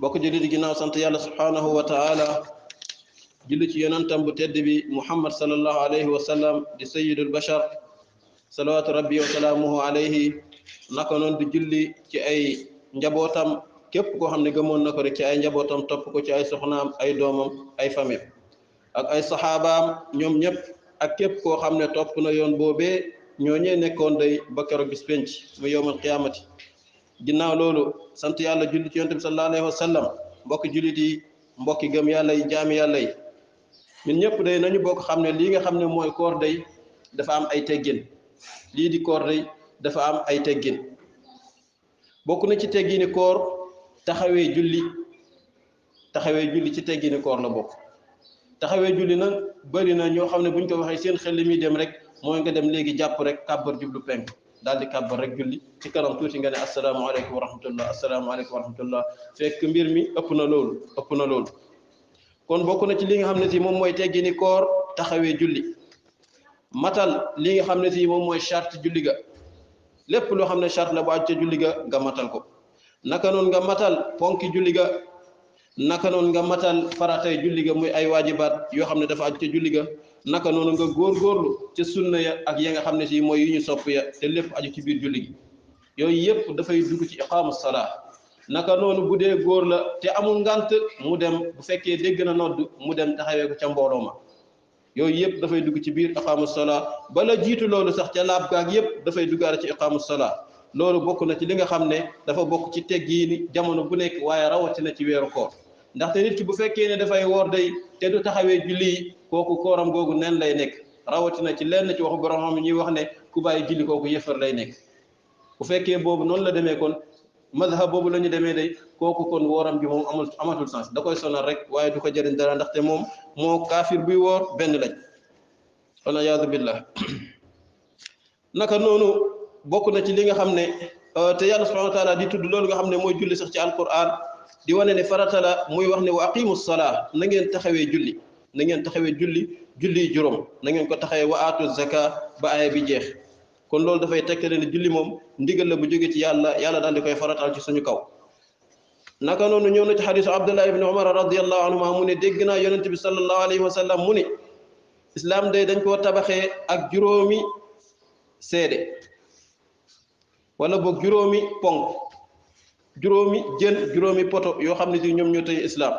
bokk julli di ginnaaw sant yàlla subhanahu wa ta'ala julli ci yonentam bu tedd bi muhammad sallallahu alayhi wa sallam di sayyidul bashar salawatu rabbi wa salaamuhu alayhi naka noon di julli ci ay njabootam képp koo xam ne gëmoon na ko rek ci ay njabootam topp ko ci ay soxnaam ay doomam ay famille ak ay saxaabaam ñoom ñëpp ak képp koo xam ne topp na yoon boobee ñooñee nekkoon day ba keroog bis penc mu yowmal qiyaamati ginnaaw loolu sant yàlla julli ci yonent bi sallallahu alayhi wa sallam mbokki jullit yi mbokki gëm yàlla yi jaami yàlla yi ñun ñëpp day nañu bokk xam ne lii nga xam ne mooy koor day dafa am ay teggin lii di koor day dafa am ay teggin bokk na ci teggini koor taxawee julli ci teggini koor la bokk taxawee julli nag bëri na ñoo xam ne buñ ko waxee seen xel li muy dem rek mooy nga dem léegi jàpp rek kàbbar jublu penk daal di kàbbar rek julli ci kanam tuuti nga ne asalaamaaleykum wa rahmatullah asalaamaaleykum wa rahmatullah fekk mbir mi ëpp na loolu kon bokk na ci li nga xam ne si moom mooy teggini koor taxawee julli matal li nga xam ne si moom mooy charte julli ga lépp loo xam ne charte la bu aju ca julli ga nga matal ko naka noonu nga matal ponki julli ga naka noonu nga matal faratay julli ga muy ay waajibaat yoo xam ne dafa aju ca julli ga naka noonu nga góorgóorlu ca sunna ya ak ya nga xam ne si mooy yu ñu sopp ya te lépp aju ci biir julli gi yooyu yëpp dafay dugg ci iqaamu salaa naka noonu bu dee góor la te amul ngant mu dem bu fekkee dégg na nodd mu dem taxawee ko ca mbooloo ma yooyu yëpp dafay dugg ci biir iqaamu salaa bala jiitu loolu sax ca laab gaag yëpp dafay duggaale ci iqaamu salaa loolu bokk na ci li nga xam ne dafa bokk ci teggiini jamono bu nekk waaye rawatina ci weeru koor ndaxte nit ki bu fekkee ne dafay woor day te du taxawee julli kooku kooram googu nen lay nekk rawatina ci lenn ci waxu borom xam ñuy wax ne ku bàyyi julli kooku yëfar lay nekk bu fekkee boobu noonu la demee kon mazhab boobu la ñu demee day kooku kon wooram bi moom amatul sens da koy sonal rek waaye du ko jëriñ dara ndaxte moom moo kaafir buy woor benn lañ wala yaadu billah naka noonu bokk na ci li nga xam ne te yàlla subhanahu wa taala di tudd loolu nga xam ne mooy julli sax ci alquran di wane ne farata la muy wax ne wa aqimu salaa na ngeen taxawee julli juróom na ngeen ko taxawee wa aatu zaka ba aaya bi jeex kon loolu dafay tekkale ne julli moom ndigal la bu jóge ci yàlla daal di koy faratal ci suñu kaw naka noonu ñëw na ci xadisu abdullah ibni umar radiallahu anhuma mu ne dégg naa yonent bi sallallahu alayhi wa sallam mu ne islam day dañ koo tabaxee ak juróomi seede wala boog juróomi ponk juróomi juróomi poto yoo xam ne si ñoom ñoo tey islam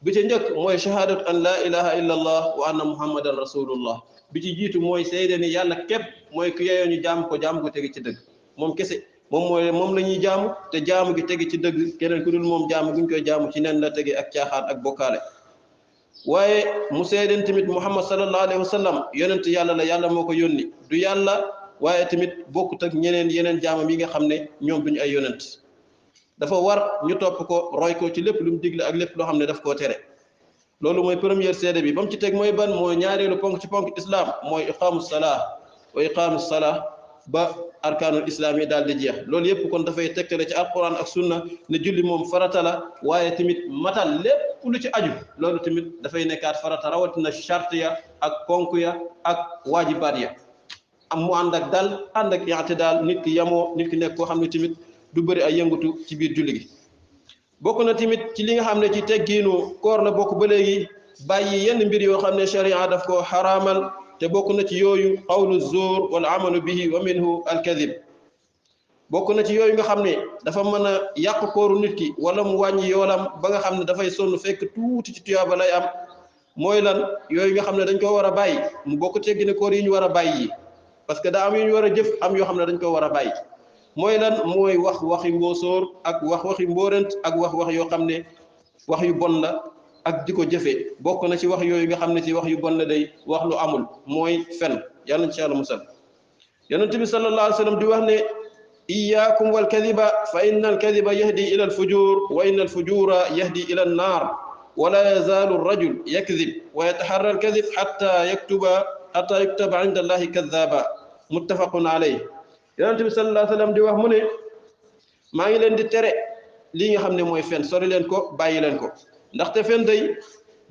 bi ci njëkk mooy shahadatu an la ilaha illa allah wa anna muhammadan rasulullah bi ci jiitu mooy seede ni yàlla képp mooy ku yeyoo ñu jaam ko tege ci dëgg moom kese moom la ñuy jaamu te jaamu gi tege ci dëgg keneen ku dul moom jaamu gi ñu koy jaamu ci nen la tege ak caaxaan ak bokkaale waaye mu seedeen tamit muhammad sallallahu alayhi wa sallam yonent yàlla la yàlla moo ko yónni du yàlla waaye tamit bokkut ak yeneen jaamam yi nga xam ne ñoom duñu ay yonent dafa war ñu topp ko roy ko ci lépp lu mu digle ak lépp loo xam ne daf koo tere loolu mooy première seede bi ba mu ci teg mooy ban mooy ñaareelu ponk ci ponk islam mooy iqaamu salaa wa iqaamu salaa ba arkaanul islam yi daal di jeex loolu yëpp kon dafay tegtale ci alquran ak sunna ne julli moom farata la waaye tamit matal lépp lu ci aju loolu tamit dafay nekkaat farata rawatina charte ya ak ponk ya ak waajibaat ya am mu ànd ak dal ànd ak i'tidaal nit ki yamoo nit ki nekk koo xam ne tamit du bëri ay yëngatu ci biir julli gi bokk na tamit ci li nga xam ne ci teggiinu koor la bokk ba léegi bàyyi yenn mbir yoo xam ne sharia daf ko xaraamal te bokk na ci yooyu qawlu zuur wal amalu bihi wa minhu alkadib bokk na ci yooyu nga xam ne dafa mën a yàq kooru nit ki wala mu wàññi yoolam ba nga xam ne dafay sonn fekk tuuti ci tuyaaba lay am mooy lan yooyu nga xam ne dañ ko war a bàyyi mu bokk teggiinu koor yi ñu war a bàyyi yi parce que daa am yu ñu war a jëf am yoo xam ne dañ ko war a bàyyi mooy lan mooy waxi mbóosóor ak waxi mbóorent ak wax yoo xam ne wax yu bon la ak di ko jëfee bokk na ci wax yooyu nga xam ne ci wax yu bon la day wax lu amul mooy fen yàlla na ci yàlla musal yonent bi sallallahu alayhi wa sallam di wax ne iyyakum wal kadiba fa inna al kadiba yahdi ila al fujur wa inna al fujura yahdi ila an nar wala yazalu ar rajul yakdhib wa yataharra al kadhib hatta yuktaba inda allahi kadhaba muttafaqun alayhi yonent bi sallallahu alayhi wa sallam di wax mu ne maa ngi leen di tere lii nga xam ne mooy fen sori leen ko bàyyi leen ko ndaxte fen day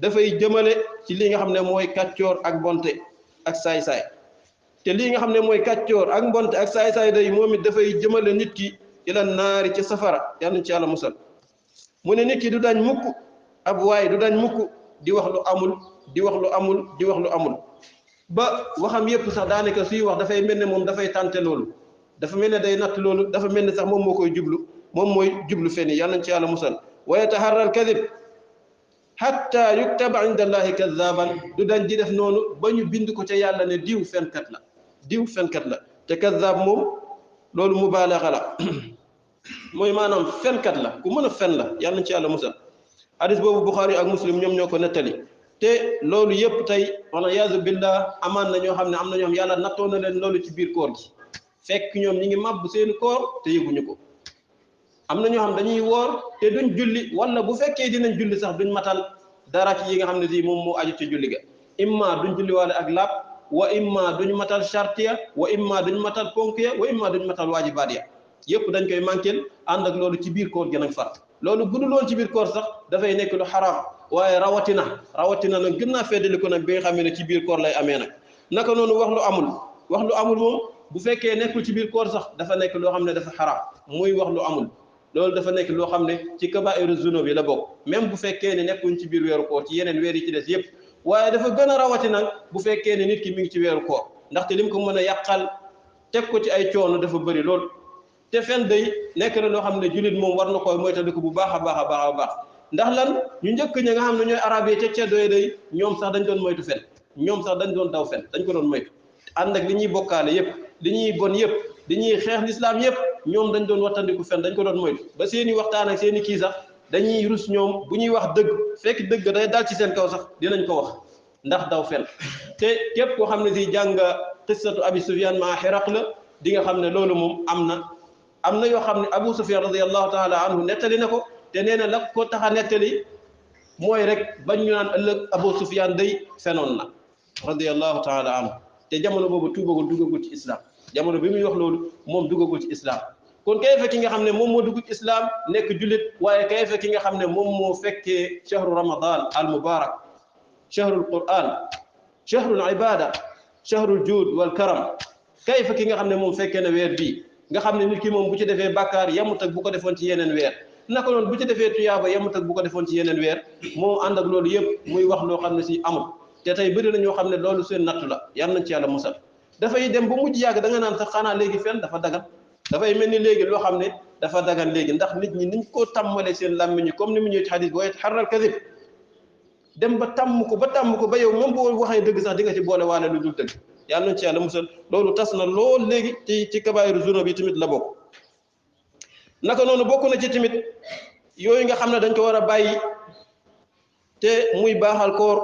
dafay jëmale ci li nga xam ne mooy kàccoor ak mbonte ak saay-saay te lii nga xam ne mooy kàccoor ak mbonte ak saay-saay day moom it dafay jëmale nit ki ila naari ci safara yàlla ci yàlla musal mu ne nit ki du dañ mukk ab waay du dañ mukk di wax lu amul di wax lu amul di wax lu amul ba waxam yépp sax daanaka suy wax dafay mel ne moom dafay tànte loolu dafa mel ne day natt loolu dafa mel ne sax moom moo koy jublu moom mooy jublu fenn yàlla nañ ci yàlla musal wa yataharra al kadib hatta yuktaba inda allahi kadaban du dañ di def noonu ba ñu bind ko ca yàlla ne diw fenkat la diw fenkat la te kadab moom loolu mubaalaxa la mooy maanaam fenkat la ku mën a fen la yàlla nañ ci yàlla musal hadis boobu Bukhari ak Muslim ñoom ñoo ko nettali te loolu yëpp tey wala yaazu billah amaan na ñoo xam ne am na ñoom yàlla nattoo na leen loolu ci biir koor gi fekk ñoom ñi ngi màbb seeni koor te yëguñu ko am na ñoo xam dañuy woor te duñ julli wala bu fekkee dinañ julli sax duñ matal dara ci yi nga xam ne si moom moo aju ci julli ga imma duñ julli waale ak laab wa imma duñ matal chartiya wa imma duñ matal ponk ya wa imma duñ matal waajibaat ya yëpp dañ koy manquel ànd ak loolu ci biir koor gi nag far loolu bu dul woon ci biir koor sax dafay nekk lu xaraam waaye rawatina nag gën naa feddali ko nag bi nga xam ne ci biir koor lay amee nag naka noonu wax lu amul moom bu fekkee nekkul ci biir koor sax dafa nekk loo xam ne dafa xaraam muy wax lu amul loolu dafa nekk loo xam ne ci kabaa'iru zunub yi la bokk même bu fekkee ne nekkuñ ci biir weeru koor ci yeneen weer yi ci des yëpp waaye dafa gën a rawati nag bu fekkee ne nit ki mi ngi ci weeru koor ndaxte lim ko mën a yàqal teg ko ci ay coono dafa bëri lool te fen day nekk na loo xam ne jullit moom war na koy moytandiku bu baax a baax ndax lan ñu njëkk ñi nga xam ne ñooy arab yi ca ceddo yi day ñoom sax dañ doon moytu fen ñoom sax dañ doon daw fen dañ ko doon moytu ànd ak li ñuy bokkaale yëpp li ñuy bon yëpp li ñuy xeex lislaam yëpp ñoom dañ doon wattandiku fen dañ ko doon moytu ba seeni waxtaan ak seeni kii sax dañuy rus ñoom bu ñuy wax dëgg fekk dëgg day dal ci seen kaw sax dinañ ko wax ndax daw fen te képp koo xam ne si jàng qissatu abi sufyan ma xiraq la di nga xam ne loolu moom am na yoo xam ne abu sufyan radiyallahu taala anhu nettali na ko te nee na la ko tax a nettali mooy rek bañ ñu naan ëllëg abu sufyan day fenoon na radiyallahu taala anhu te jamono boobu tuubagul duggagul ci islam jamono bi muy wax loolu moom duggagul ci islam kon kay fekk ki nga xam ne moom moo dugg ci islam nekk jullit waaye kay fekk ki nga xam ne moom moo fekkee shahru ramadan al mubarak shahrul quran shahrul ibada shahrul juud wal karam kay fekk ki nga xam ne moom fekkee na weer bii nga xam ne nit ki moom bu ci defee bàkkaar yamut ak bu ko defoon ci yeneen weer naka noonu bu ci defee tuyaaba yamut ak bu ko defoon ci yeneen weer moom ànd ak loolu yëpp muy wax loo xam ne si amul te tey bëri na ñoo xam ne loolu seen nattu la yal nañ ci yàlla musal dafay dem ba mujj yàgg da nga naan sax xanaa léegi fen dafa dagan dafay mel ni léegi loo xam ne dafa dagan léegi ndax nit ñi niñ ko tàmmalee seen làmmiñ ñi comme ni mu ñëw ci xadis boo xarral kadib dem ba tàmm ko ba yow même boo waxee dëgg sax di nga ci boole waale lu dul dëgg yàlla nañ ci yàlla musal loolu tas na lool léegi ci kabaayiru zunub yi tamit la bokk naka noonu bokk na ci tamit yooyu nga xam ne dañ ko war a bàyyi te muy baaxal koor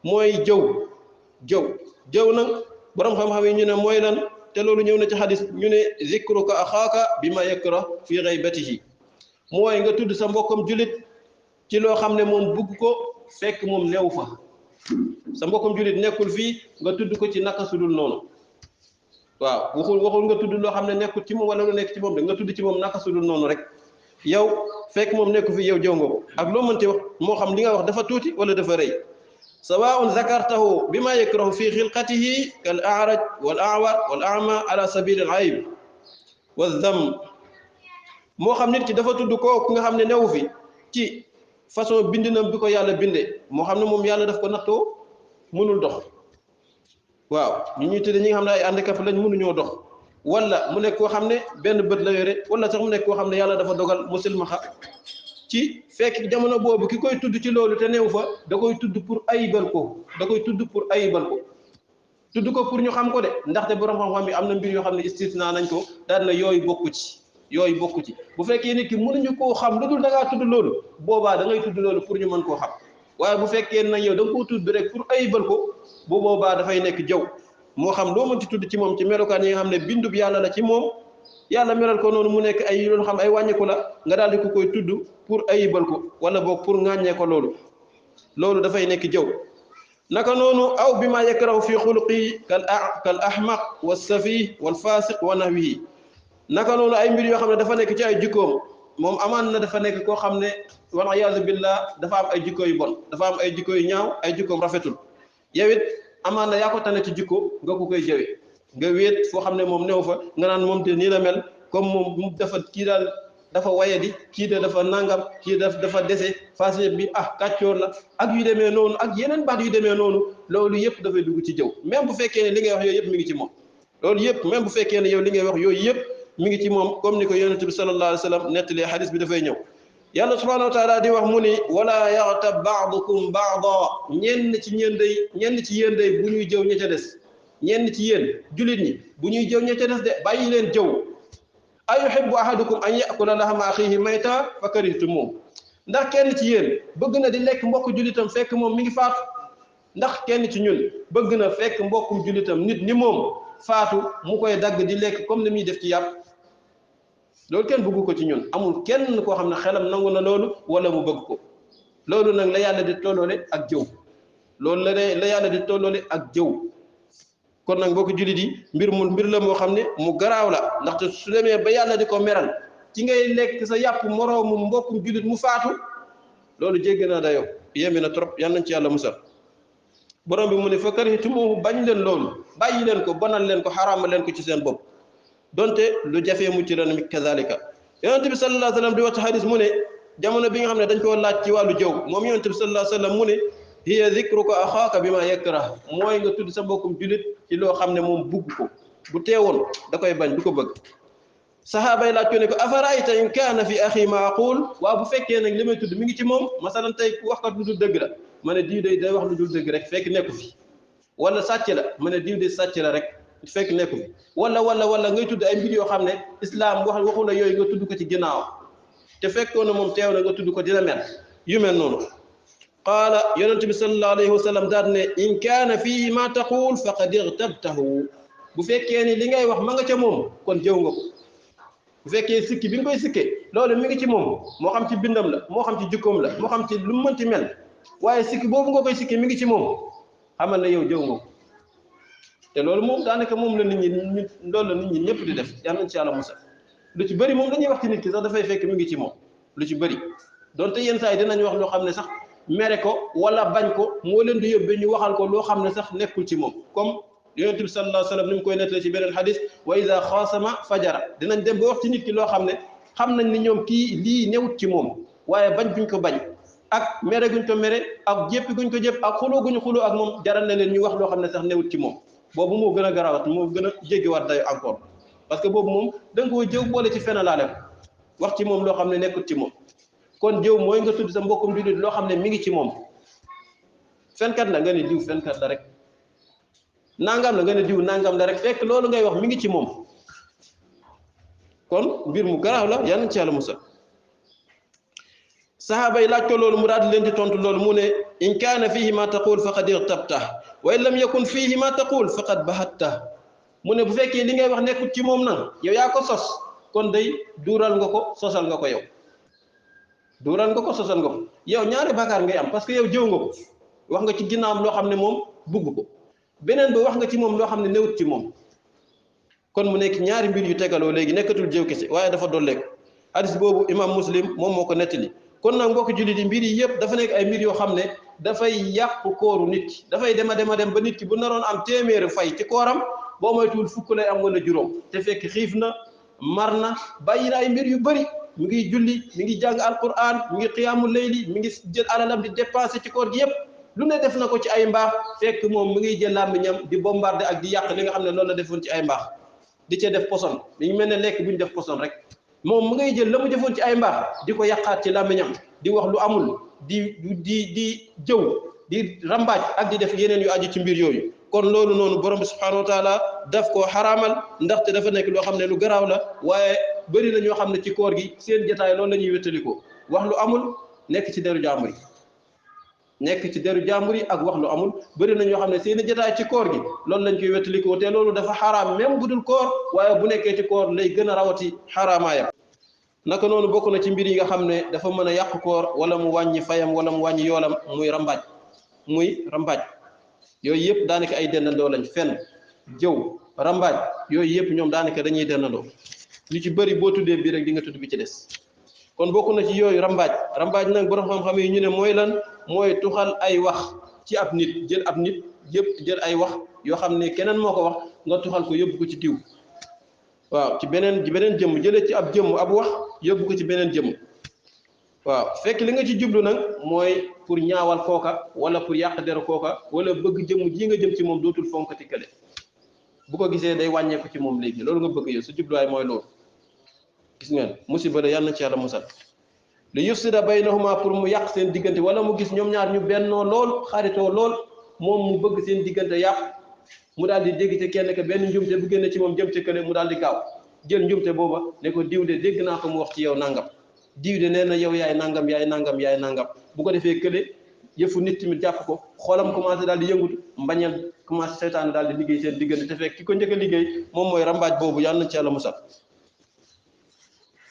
mooy jëw nag borom xam-xam yi ñu ne mooy lan te loolu ñëw na ci xadis ñu ne zikruka axaaka bi ma yakrah fi ghaybatihi mooy nga tudd sa mbokkam julit ci loo xam ne moom bugg ko fekk moom new fa sa mbokkam julit nekkul fii nga tudd ko ci naka sudul noonu waaw waxul nga tudd loo xam ne nekkul ci moom wala lu nekk ci moom de nga tudd ci moom naka sudul noonu rek yow fekk moom nekku fii yow jëw nga ko ak loo mënti wax moo xam li nga wax dafa tuuti wala dafa rëy sawaun zakartahu bima yakrahu fi xilqatihi kal a'raj wal a'war wal a'ma ala sabil al ayb wa dham moo xam nit ki dafa tudd kooku nga xam ne newu fi ci façon bindinam bi ko yàlla binde moo xam ne moom yàlla daf ko nattoo mënul dox waaw ñu ñuy tudde ñi nga xam ne ay handicap lañ mënuñoo dox wala mu nekk koo xam ne benn bët la yore wala sax mu nekk koo xam ne yàlla dafa dogal musilmaxa ci fekk jamono boobu ki koy tudd ci loolu te neew fa da koy tudd pour ayibal ko tudd ko pour ñu xam ko de ndaxte borom xam-xam bi am na mbir yoo xam ne istisna nañ ko daal na yooyu bokku ci bu fekkee nit ki mënuñu koo xam lu dul da ngaa tudd loolu boobaa da ngay tudd loolu pour ñu mën koo xam waaye bu fekkee nag yow da nga koo tudd rek pour ayibal ko bu boobaa dafay nekk jëw moo xam loo mën ci tudd ci moom ci melokaan yi nga xam ne bindub yàlla la ci moom yàlla melal ko noonu mu nekk ay loolu xam ay wàññeeku la nga daal di ko koy tudd pour ayibal ko wala boog pour ŋàññee ko loolu dafay nekk jëw naka noonu aw bi ma yakrahu fi xuluqi kal ahmaq wa safih wal fasiq wa nahwihi naka noonu ay mbir yoo xam ne dafa nekk ci ay jikkoom moom amaan na dafa nekk koo xam ne wal iyaazu billah dafa am ay jikko yu bon dafa am ay jikko yu ñaaw ay jikkoom rafetul yow it amaan na yaa ko tane ci jikko nga ko koy jëwee nga wéet foo xam ne moom new fa nga naan moom te nii la mel comme moom dafa kii daal dafa wayadi kii de dafa nangam kii dafa dese fasiq bi kàccoor la ak yu demee noonu ak yeneen baat yu demee noonu loolu yëpp dafay dugg ci jëw même bu fekkee ne li ngay wax yooyu yëpp mi ngi ci moom loolu yëpp même bu fekkee ne yow li ngay wax yooyu yëpp mi ngi ci moom comme ni ko yonent bi sallallahu alayhi wa sallam nettalee hadis bi dafay ñëw yàlla subhanahu wa taala di wax mu ni wala yaxtab baadukum baada ñenn ci yéen day bu ñuy jëw ña ca des ñenn ci yéen julit ñi bu ñuy jëw ña ca des de bàyyi leen jëw ayuhibbu ahadukum an yakula lahma axihi mayta fa karihtumuh ndax kenn ci yéen bëgg na di lekk mbokk julitam fekk moom mi ngi faatu ndax kenn ci ñun bëgg na fekk mbokkum julitam nit ni moom faatu mu koy dagg di lekk comme ni muy def ci yàpp loolu kenn bëggu ko ci ñun amul kenn koo xam ne xelam nangu na loolu wala mu bëgg ko loolu nag la yàlla di tolloole ak jëw loolu la yàlla di tolloole ak jëw kon nag mbokk jullit yi mbir la moo xam ne mu garaaw la ndaxte su demee ba yàlla di ko meral ci ngay lekk sa yàpp moroomu mbokkum jullit mu faatu loolu jégg naa dayoo yéeme na trop yal nañ ci yàlla musal borom bi mu ne fa karihtumuuhu bañ leen loolu bàyyi leen ko bonal leen ko xaraamal leen ko ci seen bopp donte lu jafee mucc la mi kazalika yonent bi sallallahu alayhi wa sallam di wax ci hadis mu ne jamono bi nga xam ne dañ koo laaj ci wàllu jëw moom yonent bi sallallahu alayhi wa sallam mu ne hiya zikruka axaaka bi ma yakrah mooy nga tudd sa mbokkum jullit ci loo xam ne moom bugg ko bu teewoon da koy bañ du ko bëgg sahaaba yi laaj ko ne ko afarayta in kaana fi axi ma aqul waaw bu fekkee nag li may tudd mi ngi ci moom masalan tey ku wax kat lu dul dëgg la ma ne diw day wax lu dul dëgg rek fekk nekku fi wala sàcc la ma ne diw de sàcc la rek fekk nekku fi wala ngay tudd ay mbir yoo xam ne islam waxu la yooyu nga tudd ko ci ginnaaw te fekkoon na moom teew na nga tudd ko dina mel yu mel noonu qaala yonent bi sallallahu alayhi wa sallam daal ne in kaana fihi ma taqul faqad irtabtahu bu fekkee ni li ngay wax ma nga ca moom kon jëw nga ko bu fekkee sikki bi nga koy sikkee loolu mi ngi ci moom moo xam ci bindam la moo xam ci jikkoom la moo xam ci lu mu mënti mel waaye sikki boobu nga koy sikkee mi ngi ci moom xamal na yow jëw nga ko te loolu moom daanaka moom la nit ñi ñëpp di def yal nañ ci yàlla musal lu ci bëri moom dañuy wax ci nit ki sax dafay fekk mi ngi ci moom lu ci bëri donte yenn saa yi dinañ wax loo xam ne sax mere ko wala bañ ko moo leen di yóbbee ñu waxal ko loo xam ne sax nekkul ci moom comme yonent bi sallallahu alayhi wa sallam ni mu koy nettale ci beneen xadis wa iza xaasama fajara dinañ dem ba wax ci nit ki loo xam ne xam nañ ni ñoom kii lii newut ci moom waaye bañ guñ ko bañ ak mere guñ ko mere ak jéppi guñ ko jépp ak xuloo guñu xuloo ak moom jaral na leen ñu wax loo xam ne sax newut ci moom boobu moo gën a garawat moo gën a jéggiwaat dayo encore parce que boobu moom da nga koy jëw boole ci fenalaale ko wax ci moom loo xam ne nekkut ci moom kon jëw mooy nga tudd sa mbokkum jullit loo xam ne mi ngi ci moom fenkat la nga ne diw fenkat la rek nangam la nga ne diw nangam la rek fekk loolu ngay wax mi ngi ci moom kon mbir mu garaaw la yal nañ ci yàlla musal sahaaba yi laaj ko loolu mu daal di leen di tontu loolu mu ne in kaana fihi ma taqul faqad irtabta wa in lam yakun fihi ma taqul faqad bahatta mu ne bu fekkee li ngay wax nekkul ci moom nag yow yaa ko sos kon day duural nga ko sosal nga ko yow duural nga ko sosal nga ko yow ñaari bàkkaar ngay am parce que yow jëw nga ko wax nga ci ginnaawam loo xam ne moom bugg ko beneen ba wax nga ci moom loo xam ne newut ci moom kon mu nekk ñaari mbir yu tegaloo léegi nekkatul jëw kese waaye dafa dolleeku hadis boobu imam muslim moom moo ko nettali kon nag mbokk jullit yi mbir yi yëpp dafa nekk ay mbir yoo xam ne dafay yàq kooru nit ki dafay dem ba nit ki bu naroon am téeméeri fay ci kooram boo moytuwul fukk lay am wala juróom te fekk xiif na mar na bàyyi na ay mbir yu bëri mi ngi julli mi ngi jàng alquran mi ngi qiyaamu layli mi ngi jël alalam di dépensé ci koor gi yëpp lu ne def na ko ci ay mbaax fekk moom mi ngi jël làmmiñam di bombardé ak di yàq li nga xam ne loolu la defoon ci ay mbaax di ca def poson mi ngi mel ne lekk bu ñu def poson rek moom mu ngay jël la mu defoon ci ay mbaax di ko yàqaat ci làmmiñam di wax lu amul di jëw di rambaaj ak di def yeneen yu aju ci mbir yooyu kon loolu noonu borom bi subhanahu wa taala daf koo xaraamal ndaxte dafa nekk loo xam ne lu garaaw la waaye bëri na ñoo xam ne ci koor gi seen jotaay loolu la ñuy wéttalikoo wax lu amul nekk ci deru jàmbur yi ak wax lu amul bëri na ñoo xam ne seen jotaay ci koor gi loolu lañ koy wéttalikoo te loolu dafa xaraam même bu dul koor waaye bu nekkee ci koor lay gën a rawati xaraamaayam naka noonu bokk na ci mbir yi nga xam ne dafa mën a yàq koor wala mu wàññi fayam wala mu wàññi yoolam muy rambaaj yooyu yëpp daanaka ay dendandoo lañ fenn jëw rambaaj yooyu yëpp ñoom daanaka dañuy dendandoo lu ci bëri boo tuddee bii rek di nga tudd bi ci des kon bokk na ci yooyu rambaaj nag borom xam-xam yi ñu ne mooy lan mooy tuxal ay wax ci ab nit jël ay wax yoo xam ne keneen moo ko wax nga tuxal ko yóbbu ko ci diw waaw ci beneen jëmm jëlee ci ab jëmm ab wax yóbbu ko ci beneen jëmm waaw fekk li nga ci jublu nag mooy pour ñaawal kooka wala pour yàq deru kooka wala bëgg jëmm ji nga jëm ci moom dootul fonkati kële bu ko gisee day wàññeeku ci moom léegi loolu nga bëgg yow sa jubluwaay mooy loolu gis ngeen musiba la yàlla na ci yàlla musal li yufsida baynahuma pour mu yàq seen diggante wala mu gis ñoom ñaar ñu bennoo lool xaritoo lool moom mu bëgg seen diggante yàq mu daal di dégg ci kenn ke benn njumte bu génne ci moom jëm ci kële mu daal di gaaw jël njumte booba ne ko diw de dégg naa ko mu wax ci yow nangam diw de nee na yow yaay nangam yaay nangam yaay nangam bu ko defee kële yëfu nit tamit jàpp ko xoolam commencé daal di yëngutu mbañeel commencé seytaan daal di liggéey seen diggante te fekk ki ko njëkk a liggéey moom mooy rambaaj boobu yàlla na ci yàlla musal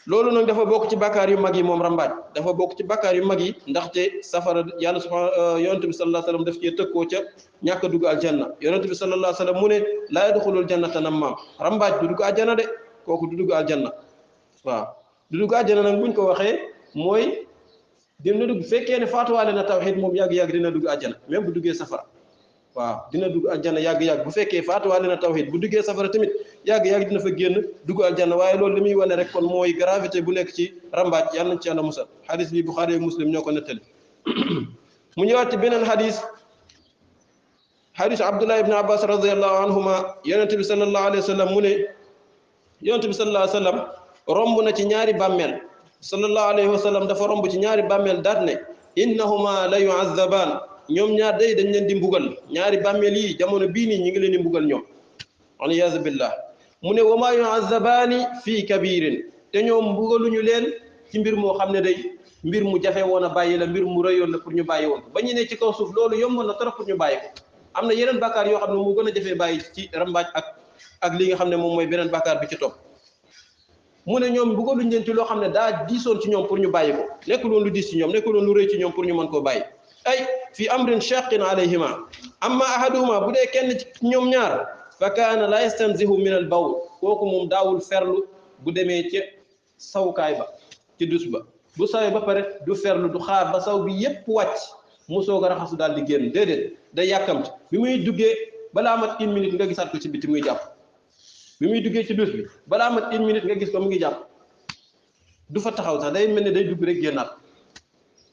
loolu nag dafa bokk ci bakkaar yu mag yi moom rambaaj dafa bokk ci bakkaar yu mag yi ndaxte safara yàlla subhaanahu yonent bi sallallahu alayhi wa sallam daf cee tëkkoo ca ñàkk a dugg aljanna yonent bi sallallahu alayhi wa sallam mu ne laa yadxulul jannata nammaam rambaaj du dugg aljanna de kooku du dugg aljanna waaw du dugg aljanna nag buñ ko waxee mooy dina dugg fekkee ne faatuwaale na tawxiid moom yàgg-yàgg dina dugg aljanna même bu duggee safara waaw dina dugg aljanna yàgg-yàgg bu fekkee faatuwaale na tawxiid bu duggee safara tamit yàgg-yàgg dina fa génn dugg aljanna waaye loolu li muy wane rek kon mooy gravité bu nekk ci rambaaj yàlla nañ ci yàlla musal xadis bi Buxaari ak Muslim ñoo ko nettali mu ñëwaat ci beneen xadis Abdullah ibn Abbas radiyallahu anhuma yonent bi sallallahu alayhi wa sallam mu ne yonent bi sallallahu alayhi wa sallam romb na ci ñaari bàmmeel sallallahu alayhi wa sallam dafa romb ci ñaari bàmmeel daat ne innahuma la yu'azzabaan ñoom ñaar day dañ leen di mbugal ñaari bàmmeel yi jamono bii nii ñi ngi leen di mbugal ñoom waliyaazu billah mu ne wa maa yu'azzabaani fii kabirin te ñoom mbugaluñu leen ci mbir moo xam ne day mbir mu jafe woon a bàyyi la mbir mu rëyoon la pour ñu bàyyi woon ba ñu ne ci kaw suuf loolu yomboon na trop pour ñu bàyyi ko am na yeneen bàkkaar yoo xam ne mu gën a jafee bàyyi ci rambaaj ak li nga xam ne moom mooy beneen bàkkaar bi ci topp mu ne ñoom mbugaluñ leen ci loo xam ne daa diisoon ci ñoom pour ñu bàyyi ko nekkul woon lu diis ci ñoom nekkul woon lu rëy ci ñoom pour ñu mën koo bàyyi ay fi amrin shaqin alayhima amma ahaduhuma bu dee kenn ci ñoom ñaar fa kaana la yastanzihu min al bawl kooku moom daawul ferlu bu demee ca sawukaay ba ci dus ba bu sawee ba pare du ferlu du xaar ba saw bi yépp wàcc mu soog a raxasu daal di génn déedéet day yàkkamti bi muy duggee balaa mat 1 minute nga gisaat ko ci biti muy jàpp bi muy duggee ci dus bi balaa mat 1 minute nga gis ko mu ngi jàpp du fa taxaw sax day mel ne day dugg rek génnaat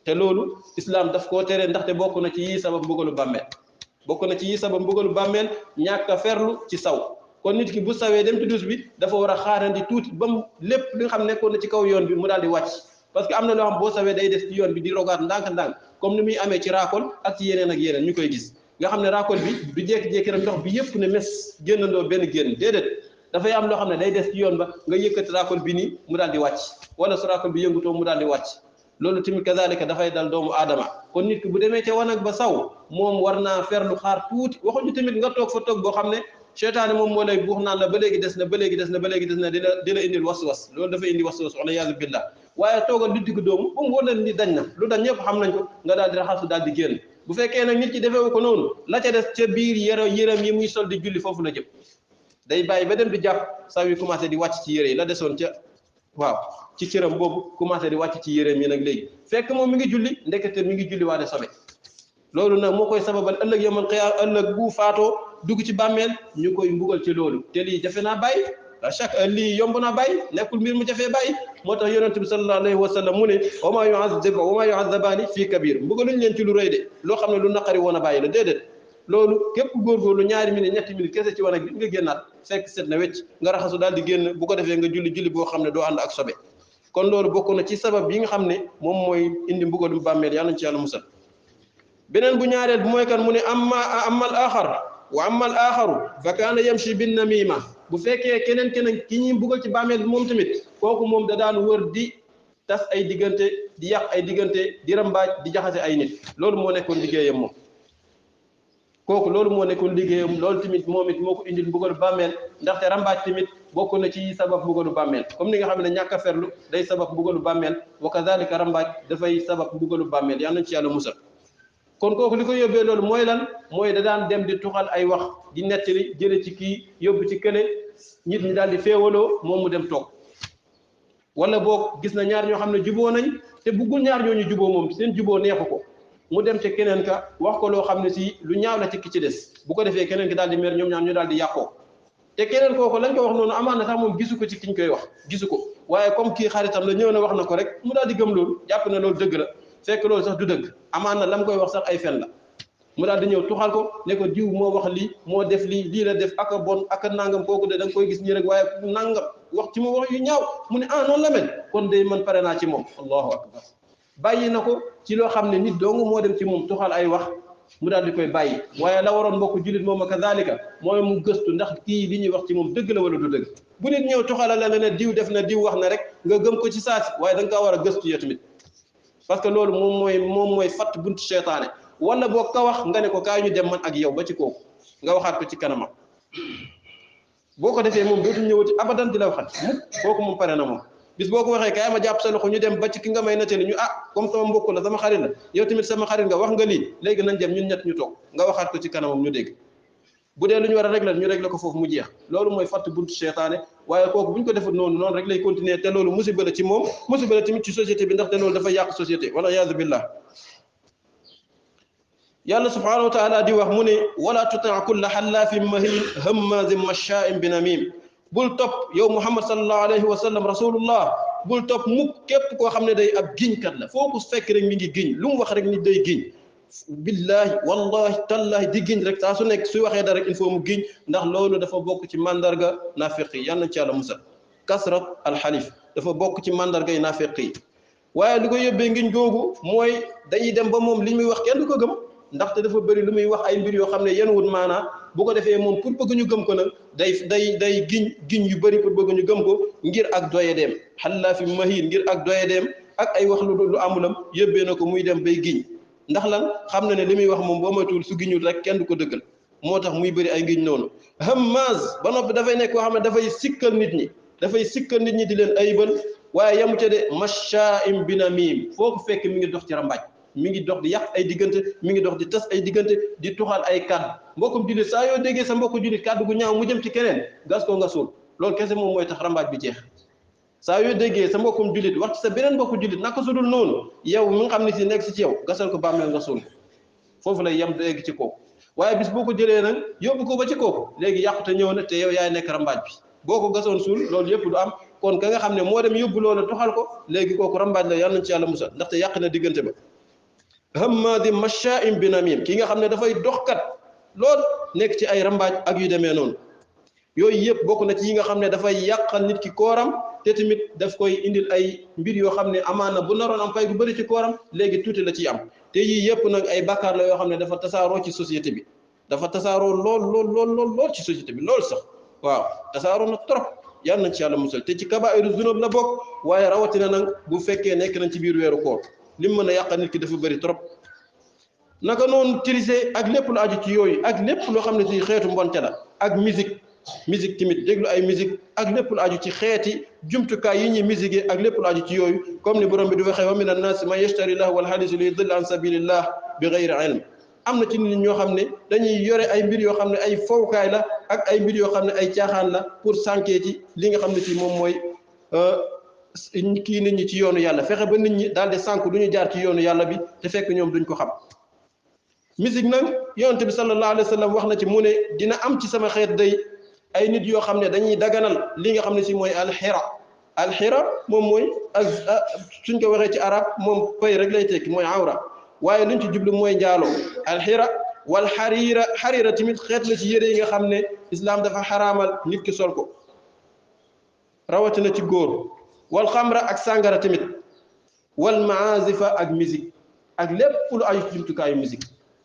te loolu islam daf koo tere ndaxte bokk na ci yii sabab mbugalu bàmmeel bokk na ci yii sabab mbugalu bàmmeel ñàkk a ferlu ci saw kon nit ki bu sawee dem ci dus bi dafa war a xaarandi tuuti ba mu lépp li nga xam nekkoon na ci kaw yoon bi mu daal di wàcc parce que am na loo xam boo sawee day des ci yoon bi di rogaat ndànk-ndànk comme ni muy amee ci raakol ak ci yeneen ak yeneen ñu koy gis nga xam ne raakol bi du jékki-jékki rek ndox bi yëpp ne mes génnandoo benn génn déedéet dafay am loo xam ne day des ci yoon ba nga yëkkati raakol bi nii mu daal di wàcc wala su raakol bi yëngutoo mu daal di wàcc loolu tamit kazalika dafay dal doomu aadama kon nit ki bu demee ca wanag ba saw moom war naa ferlu xaar tuuti waxuñu tamit nga toog fa toog boo xam ne seytaane moom moo lay buux naan la ba léegi des na ba léegi des na ba léegi des na di la indil was-was loolu dafay indi was-was wala yaazu billah waaye toogal lu digg doomu ba mu wóor leen ni dañ na lu dañ ñëpp xam nañ ko nga daal di raxasu daal di génn bu fekkee nag nit ki defewu ko noonu la ca des ca biir yërëm yi muy sol di julli foofu la jëm day bàyyi ba dem di jàpp saw yi commencé di wàcc ci yére yi la desoon ca waaw ci cëram boobu commencé di wàcc ci yéreem yi nag léegi fekk moom mi ngi julli ndekete mi ngi julli waale sobe loolu nag moo koy sababal ëllëg yamal xiyaam ëllëg bu faatoo dugg ci bàmmeel ñu koy mbugal ci loolu te lii jafe naa bàyyi à chaque lii yomb naa bàyyi nekkul mbir mu jafee bàyyi moo tax yonent bi sallallahu alayhi wa sallam mu ne wa maa yu'azzabaani fii kabir mbugaluñ leen ci lu rëy de loo xam ne lu naqari woon a bàyyi la déedéet loolu képp góorgóorlu ñaari minute ñetti minute kese ci wanag bi nga génnaat fekk set na wecc nga raxasu daal di génn bu ko defee nga julli boo xam ne doo ànd ak sobe kon loolu bokk na ci sabab yi nga xam ne moom mooy indi mbugalum bàmmeel yàlla nañ ci yàlla musal beneen bu ñaareel bi mooy kan mu ne amal aaxaru fa kaana yamshi bin namima bu fekkee keneen ki ñuy mbugal ci bàmmeel bi moom tamit kooku moom da daan wër di tas ay diggante di yàq ay diggante di rambaaj di jaxase ay nit loolu moo nekkoon liggéeyam moom kooku loolu moo nekkoon liggéeyam loolu tamit moom it moo ko indil mbugalu bàmmeel ndaxte rambaaj tamit bokk na ci sabab mbugalu bàmmeel comme ni nga xam ne ñàkk a ferlu day sabab mbugalu bàmmeel wa kazalika rambaaj dafay sabab mbugalu bàmmeel yal nañ ci yàlla musal kon kooku li ko yóbbee loolu mooy lan mooy da daan dem di tuxal ay wax di nettali jële ci kii yóbbu ci kële nit ñi daal di féewaloo moom mu dem toog wala boog gis na ñaar ñoo xam ne juboo nañ te buggul ñaar ñooñu juboo moom seen juboo neexu ko mu dem ca keneen ka wax ko loo xam ne si lu ñaaw la ci ki ci des bu ko defee keneen ki daal di mer ñoom ñaar ñu daal di yàqoo te keneen kooku lañ ko wax noonu amaan na sax moom gisu ko ci kiñ koy wax gisu ko waaye comme kii xaritam la ñëw na wax na ko rek mu daal di gëm loolu jàpp ne loolu dëgg la fekk loolu sax du dëgg amaan na lam koy wax sax ay fen la mu daal di ñëw tuxal ko ne ko diw moo wax lii moo def lii la def ak a bon ak a nangam kooku de da nga koy gis nii rek waaye nangam wax ci mu wax yu ñaaw mu ne ah noonu la mel kon de man pare naa ci moom allahu akbar bàyyi na ko ci loo xam ne nit dong moo dem ci moom tuxal ay wax mu daal di koy bàyyi waaye la waroon mbokk jullit moom ak kazalika mooy mu gëstu ndax kii li ñuy wax ci moom dëgg la wala du dëgg bu nit ñëw tuxala la ne diw def na diw wax na rek nga gëm ko ci saasi waaye da nga kaa war a gëstu yow tamit parce que loolu moom mooy fatt buntu seytaane wala boo ka wax nga ne ko kaay ñu dem man ak yow ba ci kooku nga waxaat ko ci kanamam boo ko defee moom dootul ñëwati abadan di la waxat kooku moom pare na moom bis boo ko waxee kaay ma jàpp sa loxo ñu dem ba ci ki nga may nettali ñu comme sama mbokk la sama xarit la yow tamit sama xarit nga wax nga lii léegi nañ dem ñun ñett ñu toog nga waxaat ko ci kanamam ñu dégg bu dee lu ñu war a régler ñu régler ko foofu mu jeex loolu mooy fatt buntu seytaane waaye kooku bu ñu ko defut noonu rek lay continuer te loolu musiba la ci moom musiba la tamit ci société bi ndaxte loolu dafa yàq société wala iyaazu billah yàlla subhanahu wa taala di wax mu ne wala tuti' kulla hallaafin mahiin hammaazin mashaa'in binamiim bul topp yow Muhammad sallallahu alayhi wa sallam rasulullah bul topp mukk képp koo xam ne day ab giñkat la foo ko fekk rek mi ngi giñ lu mu wax rek nit day giñ billahi wallahi tallahi di giñ rek saa su nekk suy waxee dara rek il faut mu giñ ndax loolu dafa bokk ci mandarga naafiq yi yal nañ ci yàlla musal kasrat alxalif dafa bokk ci mandarga yi naafiq yi waaye lu ko yóbbee ngiñ googu mooy dañuy dem ba moom li muy wax kenn du ko gëm ndaxte dafa bëri lu muy wax ay mbir yoo xam ne yéen wut maanaa bu ko defee moom pour bëgg ñu gëm ko nag day giñ yu bëri pour bëgg ñu gëm ko ngir ak doyedeem xallaa fi mahiin ngir ak doyedeem ak ay wax lu amulam yóbbee na ko muy dem bay giñ ndax lan xam na ne li muy wax moom boo moytuwul su giñul rek kenn du ko dëggal moo tax muy bëri ay ngiñ noonu hammaaz ba noppi dafay nekk koo xam ne dafay sikkal nit ñi di leen ayibal waaye yamu ca de mashaa'im binamiim foo ko fekk mi ngi dox ci rambaaj mi ngi dox di yàq ay diggante mi ngi dox di tas ay diggante di tuxal ay kàddu mbokkum jullit saa yoo déggee sa mbokku jullit kàddu gu ñaaw mu jëm ci keneen gas ko nga suul loolu kese moom mooy tax rambaaj bi jeex saa yoo déggee sa mbokkum jullit wax ci sa beneen mbokku jullit naka su dul noonu yow mi nga xam ne si nekk si ci yow gasal ko bàmmeel nga suul foofu lay yem dégg ci kooku waaye bis boo ko jëlee nag yóbbu ko ba ci kooku léegi yàqute ñëw na te yow yaay nekk rambaaj bi boo ko gasoon suul loolu yëpp du am kon ka nga xam ne moo dem yóbbu loolu tuxal ko léegi kooku rambaaj la yàlla nañ ci yàlla musal ndaxte yàq na diggante ba hammaadi mashaa'in binamiim ki nga xam ne dafay doxkat lool nekk ci ay rambaaj ak yu demee noonu yooyu yëpp bokk na ci yi nga xam ne dafay yàqal nit ki kooram te tamit daf koy indil ay mbir yoo xam ne amaana bu naroon am fay gu bëri ci kooram léegi tuuti la ciy am te yii yëpp nag ay bàkkaar la yoo xam ne dafa tasaaroo ci société bi dafa tasaaroo lool ci société bi lool sax waaw tasaaroo na trop yal nañ ci yàlla musal te ci kabaa'iru zunub la bokk waaye rawatina nag bu fekkee nekk nañ ci biir weeru koor lim mën a yàqal nit ki dafa bëri trop naka noonu tirise ak lépp lu aju ci yooyu ak lépp loo xam ne ci xeetu mbonte la ak musique tamit déglu ay musique ak lépp lu aju ci xeeti jumtukaay yi ñuy musique ak lépp lu aju ci yooyu comme ni borom bi di waxee wa mina naasi man yashtari lahu wal hadiisa li yudilla an sabilillah bi ghayri ilm am na ci nit ñoo xam ne dañuy yore ay mbir yoo xam ne ay fowukaay la ak ay mbir yoo xam ne ay caaxaan la pour sànkee ci li nga xam ne ci moom mooy kii nit ñi ci yoonu yàlla fexe ba nit ñi daal di sànk du ñu jaar ci yoonu yàlla bi te fekk ñoom duñ ko xam musique nag yonent bi sallallahu alayhi wa sallam wax na ci mu ne dina am ci sama xeet day ay nit yoo xam ne dañuy daganal li nga xam ne si mooy alxira moom mooy ak suñ ko waxee ci arab moom pay rek lay tekki mooy awra waaye luñ ci jublu mooy njaaloo alxira wal xariira tamit xeet la ci yére yi nga xam ne islam dafa xaraamal nit ki sol ko rawatina ci góor wal xamra ak sàngara tamit wal maazifa ak musique ak lépp lu aju ci jumtukaayu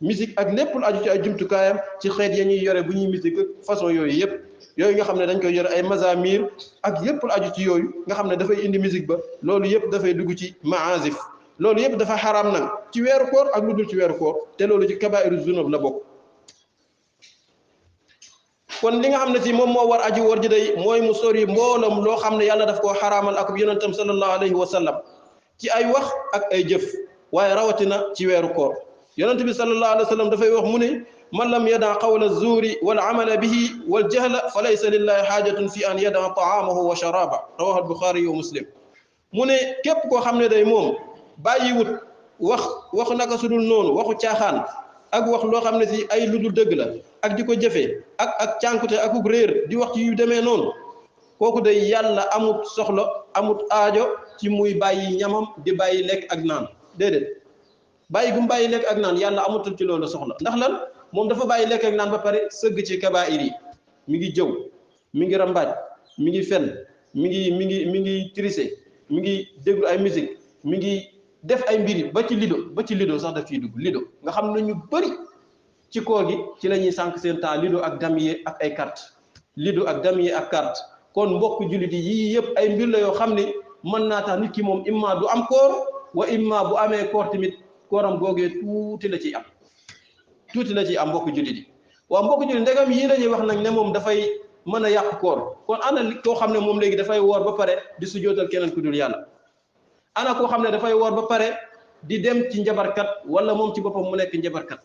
musique ak lépp lu aju ci ay jumtukaayam ci xeet ya ñuy yore bu ñuy musique façon yooyu yëpp yooyu nga xam ne dañ koy yore ay mazamir ak yëpp lu aju ci yooyu nga xam ne dafay indi musique ba loolu yëpp dafay dugg ci maazif loolu yëpp dafa xaraam nag ci weeru koor ak lu dul ci weeru koor te loolu ci kabaa'iru zunub la bokk kon li nga xam ne si moom moo war aji woor ji day mooy mu sori mboolam loo xam ne yàlla daf koo xaraamal ak yonentam sallallahu alayhi wa sallam ci ay wax ak ay jëf waaye rawatina ci weeru koor yonent bi sallallahu alayhi wa sallam dafay wax mu ne man lam yada qawla zuuri wal amala bihi wal jahla fa laysa lillahi xaajatun fi an yada taamahu wa sharaba rawahu albuxaari wa muslim mu ne képp koo xam ne day moom bàyyiwut wax naka sudul noonu waxu caaxaan ak wax loo xam ne si ay ludul dëgg la ak di ko jëfee ak cànkute akuk réer di wax ci yu demee noonu kooku day yàlla amut soxla amut aajo ci muy bàyyi ñamam di bàyyi lekk ak naan déedéet bàyyi gum bàyyi lekk ak naan yàlla amutul ci loolu soxla ndax lan moom dafa bàyyi lekk ak naan ba pare sëgg ci kabaa'ir yi mi ngi jëw mi ngi rambaaj mi ngi fen mi ngi tricher mi ngi déglu ay musique mi ngi def ay mbiri ba ci lido sax daf ciy dugg lido nga xam ne ñu bëri ci koor gi ci la ñuy sànq seen temps lido ak damier ak ay carte lido ak damier ak carte kon mbokk jullit yi yii yëpp ay mbir la yoo xam ne mën naa tax nit ki moom imma du am koor wa imma bu amee koor tamit kooram googee tuuti la ciy am mbokk jullit yi waaw mbokk jullit ndegam yii lañuy wax nag ne moom dafay mën a yàq koor kon ana koo xam ne moom léegi dafay woor ba pare di sujootal keneen ku dul yàlla ana koo xam ne dafay woor ba pare di dem ci njabarkat wala moom ci boppam mu nekk njabarkat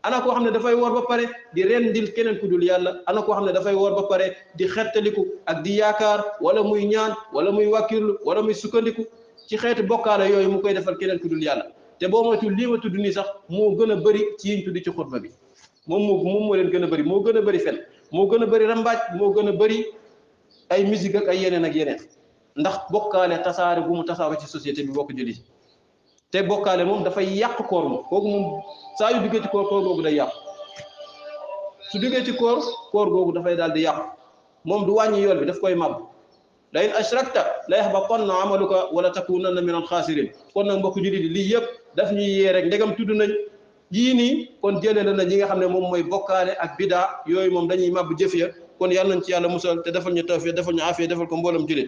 ana koo xam ne dafay woor ba pare di rendil keneen ku dul yàlla ana koo xam ne dafay woor ba pare di xettaliku ak di yaakaar wala muy ñaan wala muy wàkkirlu wala muy sukkandiku ci xeeti bokkaale yooyu mu koy defal keneen ku dul yàlla te boo moytu lii ma tudd nii sax moo gën a bëri ci yiñ tudd ci xutba bi moom moo leen gën a bëri moo gën a bëri fen moo gën a bëri rambaaj moo gën a bëri ay musique ak ay yeneen ndax bokkaale tasaare bu mu tasaaro ci société bi bokk julli te bokkaale moom dafay yàq koor moom kooku moom saa yu duggee ci koor googu day yàqu su duggee ci koor googu dafay daal di yàqu moom du wàññi yool bi daf koy màbb la in ashrakta la yahbatanna amaluka wala takunanna min al-khasirin kon nag mbokk julli di lii yëpp daf ñuy yee rek ndegam tudd nañ yii nii kon jëlee la na ñi nga xam ne moom mooy bokkaale ak bidaa yooyu moom dañuy màbb jëf ya kon yàlla nañ ci yàlla musal te defal ñu tawfiq defal ñu aafiya defal ko mboolam jullit